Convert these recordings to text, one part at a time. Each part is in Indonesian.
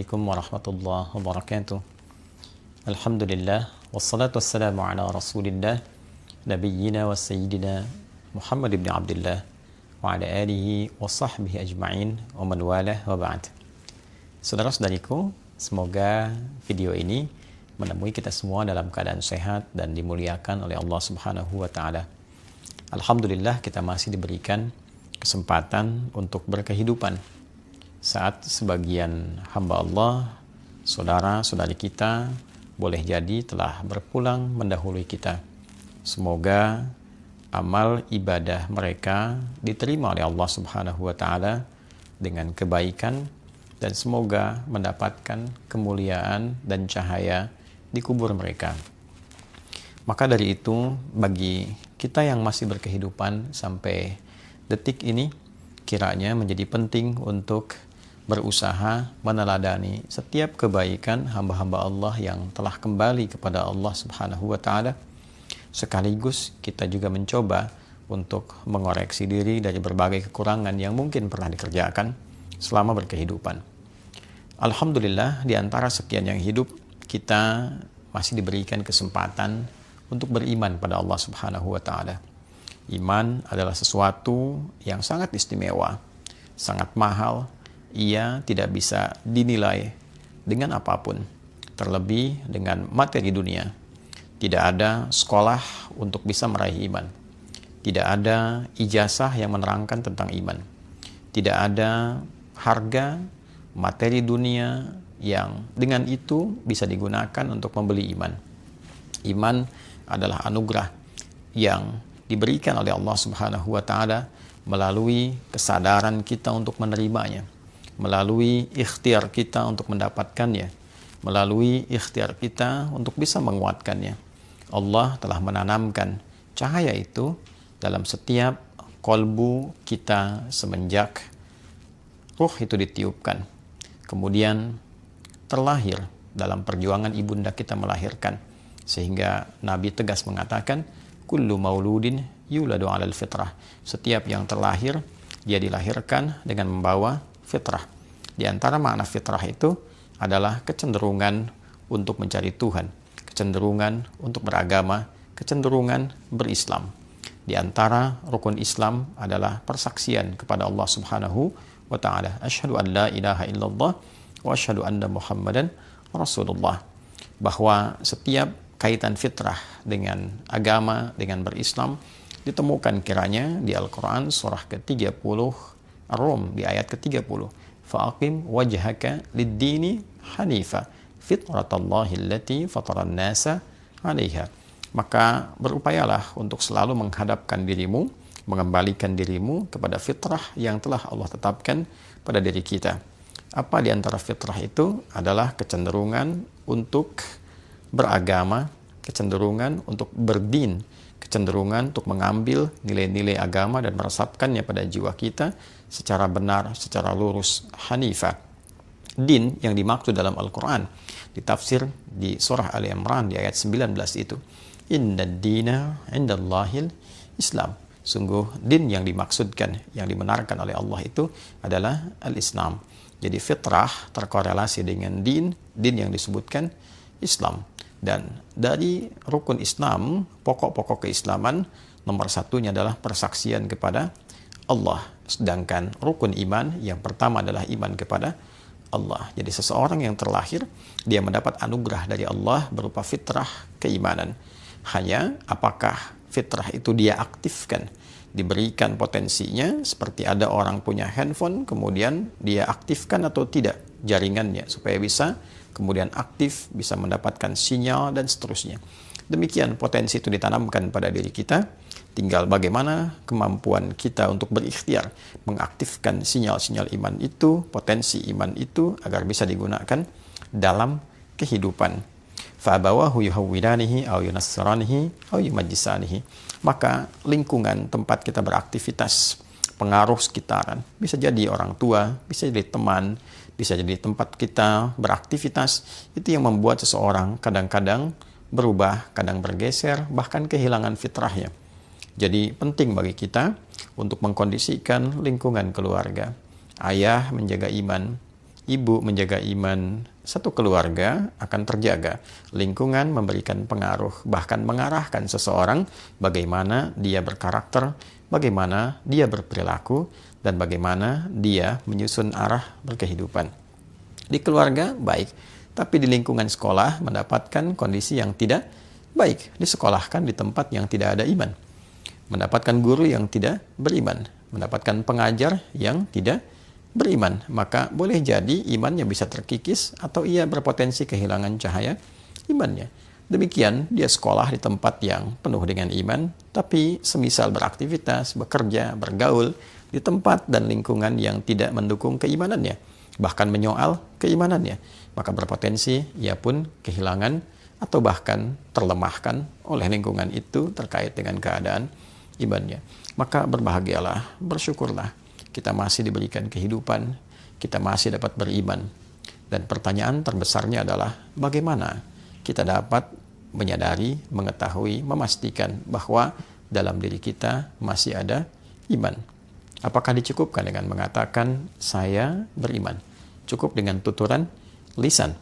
Assalamualaikum warahmatullahi wabarakatuh. Alhamdulillah wassalatu wassalamu ala Rasulillah nabiyyina wa sayyidina Muhammad ibn Abdullah wa ala alihi wa sahbihi ajma'in wa man walah wa ba'd. Saudara-saudariku, semoga video ini menemui kita semua dalam keadaan sehat dan dimuliakan oleh Allah Subhanahu wa taala. Alhamdulillah kita masih diberikan kesempatan untuk berkehidupan saat sebagian hamba Allah, saudara-saudari kita boleh jadi telah berpulang mendahului kita. Semoga amal ibadah mereka diterima oleh Allah Subhanahu wa taala dengan kebaikan dan semoga mendapatkan kemuliaan dan cahaya di kubur mereka. Maka dari itu, bagi kita yang masih berkehidupan sampai detik ini, kiranya menjadi penting untuk berusaha meneladani setiap kebaikan hamba-hamba Allah yang telah kembali kepada Allah Subhanahu wa taala. Sekaligus kita juga mencoba untuk mengoreksi diri dari berbagai kekurangan yang mungkin pernah dikerjakan selama berkehidupan. Alhamdulillah, di antara sekian yang hidup, kita masih diberikan kesempatan untuk beriman pada Allah Subhanahu wa taala. Iman adalah sesuatu yang sangat istimewa, sangat mahal. Ia tidak bisa dinilai dengan apapun, terlebih dengan materi dunia. Tidak ada sekolah untuk bisa meraih iman. Tidak ada ijazah yang menerangkan tentang iman. Tidak ada harga materi dunia yang dengan itu bisa digunakan untuk membeli iman. Iman adalah anugerah yang diberikan oleh Allah Subhanahu wa taala melalui kesadaran kita untuk menerimanya, melalui ikhtiar kita untuk mendapatkannya, melalui ikhtiar kita untuk bisa menguatkannya. Allah telah menanamkan cahaya itu dalam setiap kolbu kita semenjak ruh itu ditiupkan. Kemudian terlahir dalam perjuangan ibunda kita melahirkan. Sehingga Nabi tegas mengatakan, kullu mauludin yuladu alal fitrah. Setiap yang terlahir, dia dilahirkan dengan membawa fitrah. Di antara makna fitrah itu adalah kecenderungan untuk mencari Tuhan, kecenderungan untuk beragama, kecenderungan berislam. Di antara rukun Islam adalah persaksian kepada Allah Subhanahu wa taala. Asyhadu an la ilaha illallah wa asyhadu anna Muhammadan Rasulullah. Bahwa setiap kaitan fitrah dengan agama, dengan berislam ditemukan kiranya di Al-Quran surah ke-30 Ar-Rum di ayat ke-30. Fa'aqim wajhaka lid-dini hanifa fitratallahi allati fataran nasa 'alaiha. Maka berupayalah untuk selalu menghadapkan dirimu, mengembalikan dirimu kepada fitrah yang telah Allah tetapkan pada diri kita. Apa di antara fitrah itu adalah kecenderungan untuk beragama, kecenderungan untuk berdin, kecenderungan untuk mengambil nilai-nilai agama dan meresapkannya pada jiwa kita secara benar, secara lurus, hanifah. Din yang dimaksud dalam Al-Quran ditafsir di surah Ali Imran di ayat 19 itu, inna dina indallahil Islam. Sungguh din yang dimaksudkan, yang dibenarkan oleh Allah itu adalah al-Islam. Jadi fitrah terkorelasi dengan din yang disebutkan Islam. Dan dari rukun Islam, pokok-pokok keislaman, nomor satunya adalah persaksian kepada Allah. Sedangkan rukun iman yang pertama adalah iman kepada Allah. Jadi seseorang yang terlahir, dia mendapat anugerah dari Allah berupa fitrah keimanan. Hanya apakah fitrah itu dia aktifkan, diberikan potensinya, seperti ada orang punya handphone, kemudian dia aktifkan atau tidak jaringannya, supaya bisa kemudian aktif, bisa mendapatkan sinyal, dan seterusnya. Demikian potensi itu ditanamkan pada diri kita, tinggal bagaimana kemampuan kita untuk berikhtiar, mengaktifkan sinyal-sinyal iman itu, potensi iman itu, agar bisa digunakan dalam kehidupan. Fa'abawahu yuhawwidanihi au yunassiranihi au yumajjisanihi. Maka lingkungan tempat kita beraktivitas, pengaruh sekitaran, bisa jadi orang tua, bisa jadi teman, bisa jadi tempat kita beraktivitas, itu yang membuat seseorang kadang-kadang berubah, kadang bergeser, bahkan kehilangan fitrahnya. Jadi penting bagi kita untuk mengkondisikan lingkungan keluarga. Ayah menjaga iman, ibu menjaga iman, satu keluarga akan terjaga. Lingkungan memberikan pengaruh, bahkan mengarahkan seseorang bagaimana dia berkarakter, bagaimana dia berperilaku, dan bagaimana dia menyusun arah berkehidupan. Di keluarga baik, tapi di lingkungan sekolah mendapatkan kondisi yang tidak baik. Disekolahkan di tempat yang tidak ada iman. Mendapatkan guru yang tidak beriman. Mendapatkan pengajar yang tidak beriman. Maka boleh jadi imannya bisa terkikis atau ia berpotensi kehilangan cahaya imannya. Demikian dia sekolah di tempat yang penuh dengan iman, tapi semisal beraktivitas, bekerja, bergaul di tempat dan lingkungan yang tidak mendukung keimanannya, bahkan menyoal keimanannya, maka berpotensi ia pun kehilangan atau bahkan terlemahkan oleh lingkungan itu terkait dengan keadaan imannya. Maka berbahagialah, bersyukurlah, kita masih diberikan kehidupan, kita masih dapat beriman. Dan pertanyaan terbesarnya adalah bagaimana kita dapat menyadari, mengetahui, memastikan bahwa dalam diri kita masih ada iman. Apakah dicukupkan dengan mengatakan saya beriman? Cukup dengan tuturan lisan?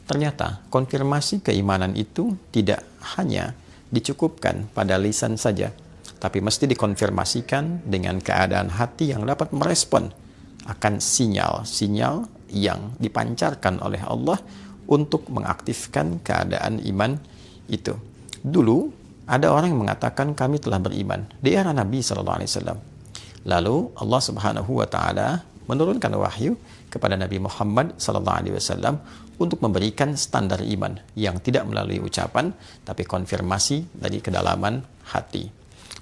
Ternyata konfirmasi keimanan itu tidak hanya dicukupkan pada lisan saja, tapi mesti dikonfirmasikan dengan keadaan hati yang dapat merespon akan sinyal-sinyal yang dipancarkan oleh Allah untuk mengaktifkan keadaan iman itu. Dulu ada orang yang mengatakan kami telah beriman di era Nabi SAW. Lalu Allah Subhanahu wa Ta'ala menurunkan wahyu kepada Nabi Muhammad SAW untuk memberikan standar iman yang tidak melalui ucapan, tapi konfirmasi dari kedalaman hati.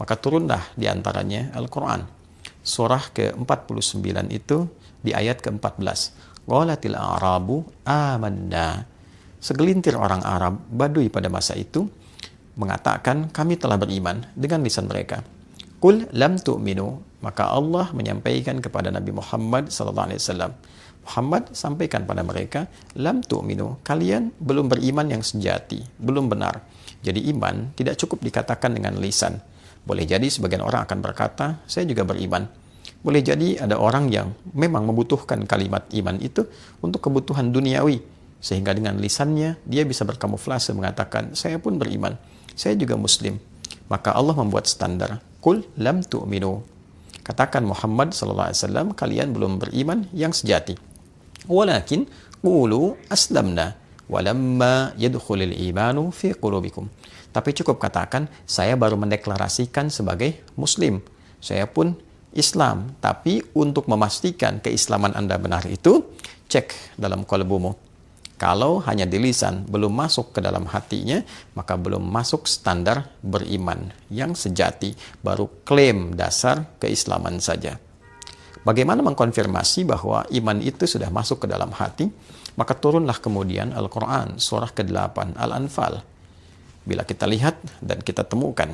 Maka turunlah diantaranya Al-Quran. Surah ke-49 itu di ayat ke-14. Qalatil a'rabu amanna. Segelintir orang Arab, Badui pada masa itu, mengatakan kami telah beriman dengan lisan mereka. Qul lam tu'minu. Maka Allah menyampaikan kepada Nabi Muhammad SAW. Muhammad sampaikan pada mereka, lam tu'minu. Kalian belum beriman yang sejati, belum benar. Jadi iman tidak cukup dikatakan dengan lisan. Boleh jadi sebagian orang akan berkata, saya juga beriman. Boleh jadi ada orang yang memang membutuhkan kalimat iman itu untuk kebutuhan duniawi. Sehingga dengan lisannya, dia bisa berkamuflase mengatakan, saya pun beriman. Saya juga muslim. Maka Allah membuat standar. Qul lam tu'minu. Katakan Muhammad SAW, kalian belum beriman yang sejati. Walakin qulu aslamna. Walamma yadkhulil imanu fi qulubikum. Tapi cukup katakan, saya baru mendeklarasikan sebagai muslim. Saya pun Islam. Tapi untuk memastikan keislaman Anda benar itu, cek dalam qalbumu. Kalau hanya di lisan, belum masuk ke dalam hatinya, maka belum masuk standar beriman yang sejati. Baru klaim dasar keislaman saja. Bagaimana mengkonfirmasi bahwa iman itu sudah masuk ke dalam hati? Maka turunlah kemudian Al-Quran, surah ke-8, Al-Anfal. Bila kita lihat dan kita temukan,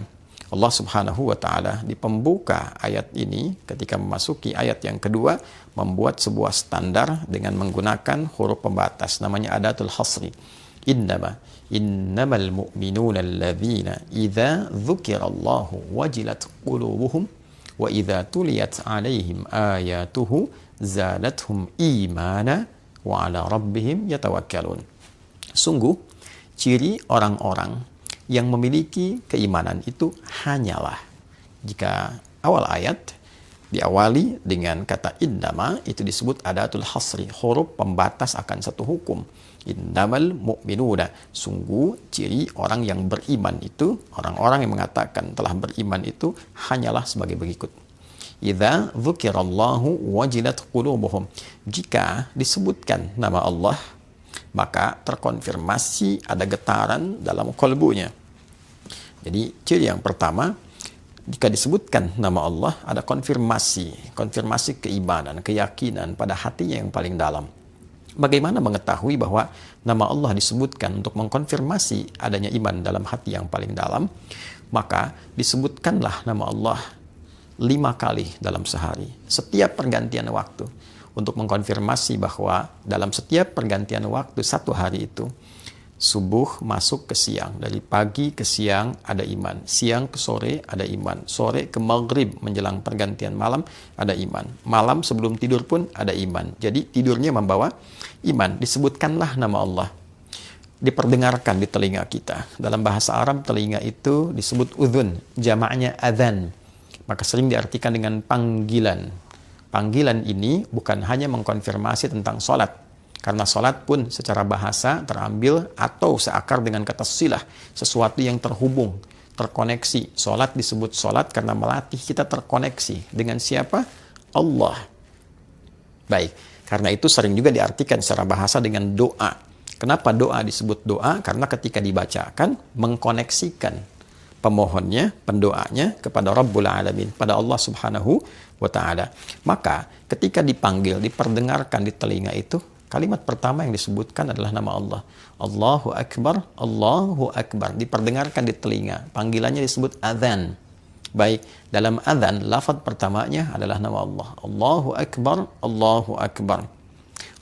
Allah Subhanahu wa Ta'ala di pembuka ayat ini, ketika memasuki ayat yang kedua, membuat sebuah standar dengan menggunakan huruf pembatas, namanya adatul hasri. Innamal mu'minuna alladzina idza dzukirallahu wajilat qulubuhum wa idza tuliyat alaihim ayatuhu zadatuhum imana wa ala rabbihim yatawakkalun. Sungguh, ciri orang-orang yang memiliki keimanan itu hanyalah jika awal ayat diawali dengan kata innama, itu disebut adatul hasri, huruf pembatas akan satu hukum. Innamal mu'minuna, sungguh ciri orang yang beriman itu, orang-orang yang mengatakan telah beriman itu hanyalah sebagai berikut. Idza dzukirallahu wajilat qulubuhum, jika disebutkan nama Allah, maka terkonfirmasi ada getaran dalam kalbunya. Jadi ciri yang pertama, jika disebutkan nama Allah, ada konfirmasi keimanan, keyakinan pada hatinya yang paling dalam. Bagaimana mengetahui bahwa nama Allah disebutkan untuk mengkonfirmasi adanya iman dalam hati yang paling dalam? Maka disebutkanlah nama Allah 5 kali dalam sehari, setiap pergantian waktu, untuk mengkonfirmasi bahwa dalam setiap pergantian waktu satu hari itu, Subuh masuk ke siang, dari pagi ke siang ada iman, siang ke sore ada iman, sore ke maghrib menjelang pergantian malam ada iman, malam sebelum tidur pun ada iman. Jadi tidurnya membawa iman. Disebutkanlah nama Allah, diperdengarkan di telinga kita. Dalam bahasa Arab telinga itu disebut udhun, jamaknya adhan, maka sering diartikan dengan panggilan. Panggilan ini bukan hanya mengkonfirmasi tentang sholat, karena sholat pun secara bahasa terambil atau seakar dengan kata silah, sesuatu yang terhubung, terkoneksi. Sholat disebut sholat karena melatih kita terkoneksi dengan siapa? Allah. Baik, karena itu sering juga diartikan secara bahasa dengan doa. Kenapa doa disebut doa? Karena ketika dibacakan, mengkoneksikan pemohonnya, pendoanya kepada Rabbul Alamin, pada Allah Subhanahu wa Ta'ala. Maka ketika dipanggil, diperdengarkan di telinga itu, kalimat pertama yang disebutkan adalah nama Allah. Allahu Akbar, Allahu Akbar. Diperdengarkan di telinga. Panggilannya disebut adzan. Baik, dalam adzan, lafaz pertamanya adalah nama Allah. Allahu Akbar, Allahu Akbar.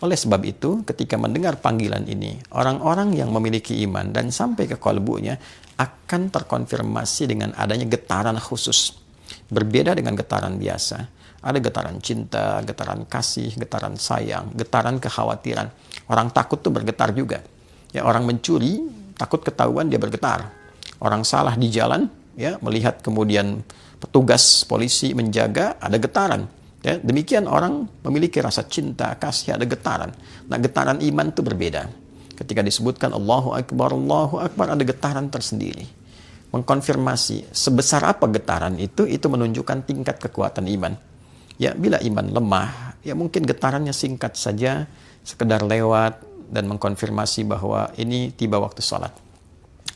Oleh sebab itu, ketika mendengar panggilan ini, orang-orang yang memiliki iman dan sampai ke kalbunya akan terkonfirmasi dengan adanya getaran khusus. Berbeda dengan getaran biasa. Ada getaran cinta, getaran kasih, getaran sayang, getaran kekhawatiran. Orang takut tuh bergetar juga. Ya, orang mencuri, takut ketahuan dia bergetar. Orang salah di jalan, ya, melihat kemudian petugas polisi menjaga, ada getaran. Ya, demikian orang memiliki rasa cinta, kasih, ada getaran. Nah, getaran iman itu berbeda. Ketika disebutkan Allahu Akbar, ada getaran tersendiri. Mengkonfirmasi sebesar apa getaran itu menunjukkan tingkat kekuatan iman. Ya, bila iman lemah, ya mungkin getarannya singkat saja, sekedar lewat dan mengkonfirmasi bahwa ini tiba waktu sholat.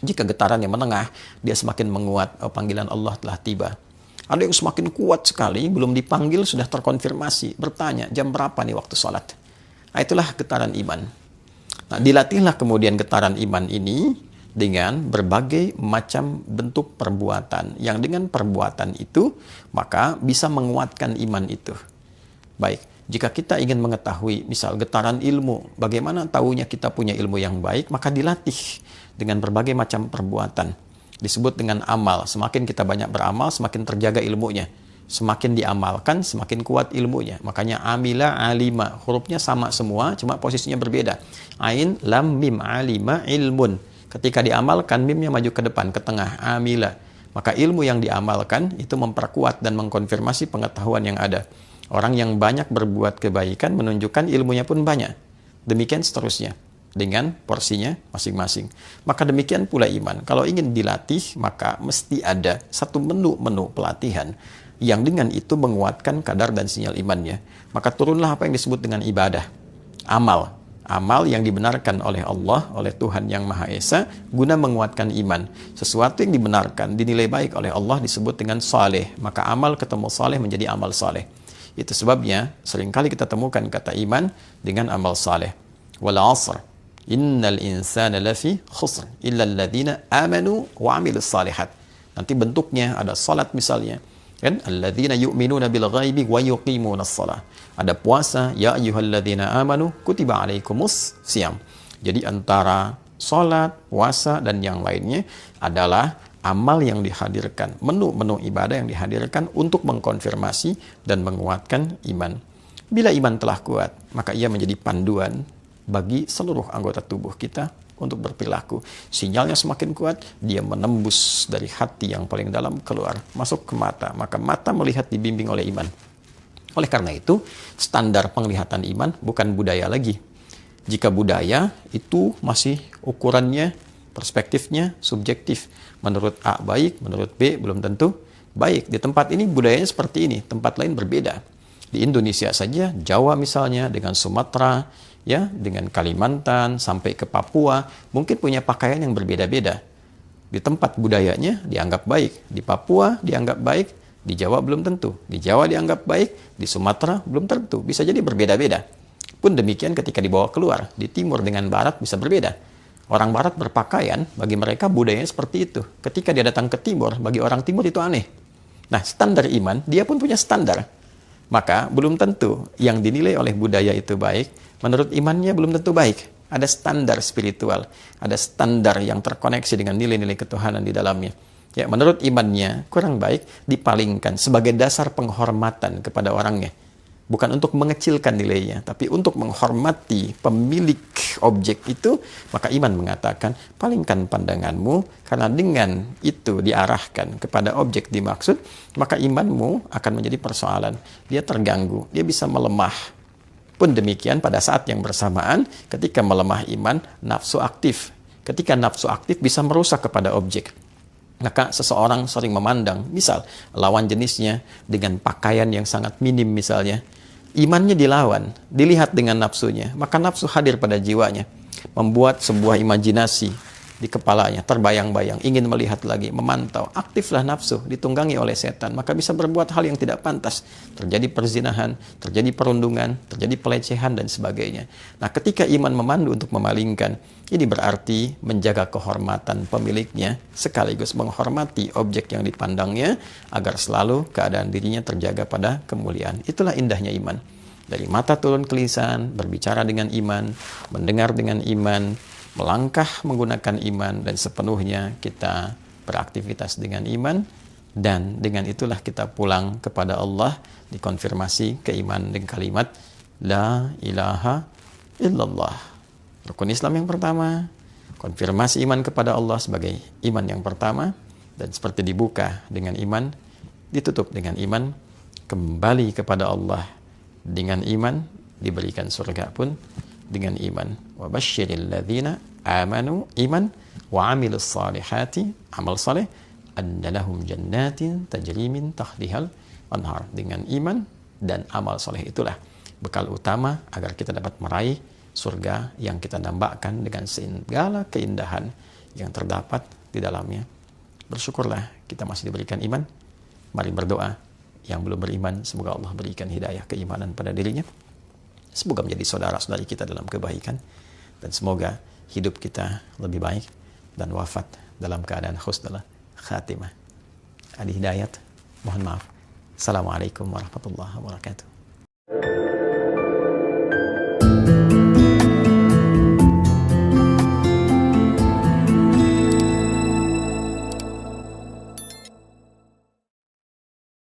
Jika getarannya menengah, dia semakin menguat, panggilan Allah telah tiba. Ada yang semakin kuat sekali, belum dipanggil sudah terkonfirmasi, bertanya, jam berapa nih waktu sholat? Nah, itulah getaran iman. Nah, dilatihlah kemudian getaran iman ini dengan berbagai macam bentuk perbuatan, yang dengan perbuatan itu maka bisa menguatkan iman itu. Baik, jika kita ingin mengetahui misal getaran ilmu, bagaimana tahunya kita punya ilmu yang baik, maka dilatih dengan berbagai macam perbuatan. Disebut dengan amal. Semakin kita banyak beramal, semakin terjaga ilmunya. Semakin diamalkan, semakin kuat ilmunya. Makanya amila, alima, hurufnya sama semua, cuma posisinya berbeda. Ain, lam, mim, alima, ilmun. Ketika diamalkan, mimnya maju ke depan, ke tengah, amila. Maka ilmu yang diamalkan itu memperkuat dan mengkonfirmasi pengetahuan yang ada. Orang yang banyak berbuat kebaikan menunjukkan ilmunya pun banyak. Demikian seterusnya, dengan porsinya masing-masing. Maka demikian pula iman. Kalau ingin dilatih, maka mesti ada satu menu pelatihan yang dengan itu menguatkan kadar dan sinyal imannya. Maka turunlah apa yang disebut dengan ibadah, amal. Amal yang dibenarkan oleh Allah, oleh Tuhan Yang Maha Esa, guna menguatkan iman. Sesuatu yang dibenarkan, dinilai baik oleh Allah disebut dengan saleh. Maka amal ketemu saleh menjadi amal saleh. Itu sebabnya seringkali kita temukan kata iman dengan amal saleh. Wal 'asr, innal insana lafi khusr, illa alladhina amanu wa 'amilus salihat. Nanti bentuknya ada salat misalnya. Kan? Alladzina yu'minuna bil ghaibi wa yuqimunas shalah. Ada puasa, ya ayyuhalladzina amanu kutiba alaikumus syiyam. Jadi antara salat, puasa dan yang lainnya adalah amal yang dihadirkan, menu-menu ibadah yang dihadirkan untuk mengkonfirmasi dan menguatkan iman. Bila iman telah kuat, maka ia menjadi panduan bagi seluruh anggota tubuh kita untuk berperilaku. Sinyalnya semakin kuat, dia menembus dari hati yang paling dalam keluar, masuk ke mata. Maka mata melihat dibimbing oleh iman. Oleh karena itu, standar penglihatan iman bukan budaya lagi. Jika budaya itu masih ukurannya, perspektifnya subjektif. Menurut A baik, menurut B belum tentu baik. Di tempat ini budayanya seperti ini, tempat lain berbeda. Di Indonesia saja, Jawa misalnya, dengan Sumatera, ya, dengan Kalimantan sampai ke Papua, mungkin punya pakaian yang berbeda-beda. Di tempat budayanya dianggap baik, di Papua dianggap baik, di Jawa belum tentu. Di Jawa dianggap baik, di Sumatera belum tentu. Bisa jadi berbeda-beda. Pun demikian ketika dibawa keluar, di timur dengan barat bisa berbeda. Orang barat berpakaian, bagi mereka budayanya seperti itu. Ketika dia datang ke timur, bagi orang timur itu aneh. Nah, standar iman, dia pun punya standar. Maka belum tentu yang dinilai oleh budaya itu baik, menurut imannya belum tentu baik. Ada standar spiritual, ada standar yang terkoneksi dengan nilai-nilai ketuhanan di dalamnya. Ya, menurut imannya kurang baik dipalingkan sebagai dasar penghormatan kepada orangnya. Bukan untuk mengecilkan nilainya, tapi untuk menghormati pemilik objek itu, maka iman mengatakan, palingkan pandanganmu, karena dengan itu diarahkan kepada objek dimaksud, maka imanmu akan menjadi persoalan. Dia terganggu, dia bisa melemah. Pun demikian pada saat yang bersamaan, ketika melemah iman, nafsu aktif. Ketika nafsu aktif bisa merusak kepada objek. Maka seseorang sering memandang, misal lawan jenisnya dengan pakaian yang sangat minim misalnya, imannya dilawan, dilihat dengan nafsunya, maka nafsu hadir pada jiwanya, membuat sebuah imajinasi di kepalanya, terbayang-bayang, ingin melihat lagi, memantau, aktiflah nafsu, ditunggangi oleh setan, maka bisa berbuat hal yang tidak pantas, terjadi perzinahan, terjadi perundungan, terjadi pelecehan, dan sebagainya. Nah, ketika iman memandu untuk memalingkan, ini berarti menjaga kehormatan pemiliknya, sekaligus menghormati objek yang dipandangnya, agar selalu keadaan dirinya terjaga pada kemuliaan. Itulah indahnya iman. Dari mata turun ke lisan, berbicara dengan iman, mendengar dengan iman, melangkah menggunakan iman, dan sepenuhnya kita beraktivitas dengan iman, dan dengan itulah kita pulang kepada Allah, dikonfirmasi keimanan dengan kalimat La ilaha illallah. Rukun Islam yang pertama, konfirmasi iman kepada Allah sebagai iman yang pertama, dan seperti dibuka dengan iman, ditutup dengan iman, kembali kepada Allah dengan iman, diberikan surga pun dengan iman. Wa basyiril ladzina amanu iman wa amilus salihati amal saleh anna lahum jannatin tajri min tahtihal anhar. Dengan iman dan amal saleh itulah bekal utama agar kita dapat meraih surga yang kita dambakan dengan segala keindahan yang terdapat di dalamnya. Bersyukurlah kita masih diberikan iman. Mari berdoa. Yang belum beriman, semoga Allah berikan hidayah keimanan pada dirinya. Semoga menjadi saudara-saudari kita dalam kebaikan. Dan semoga hidup kita lebih baik dan wafat dalam keadaan husnul khatimah. Adi Hidayat, mohon maaf. Assalamualaikum warahmatullahi wabarakatuh.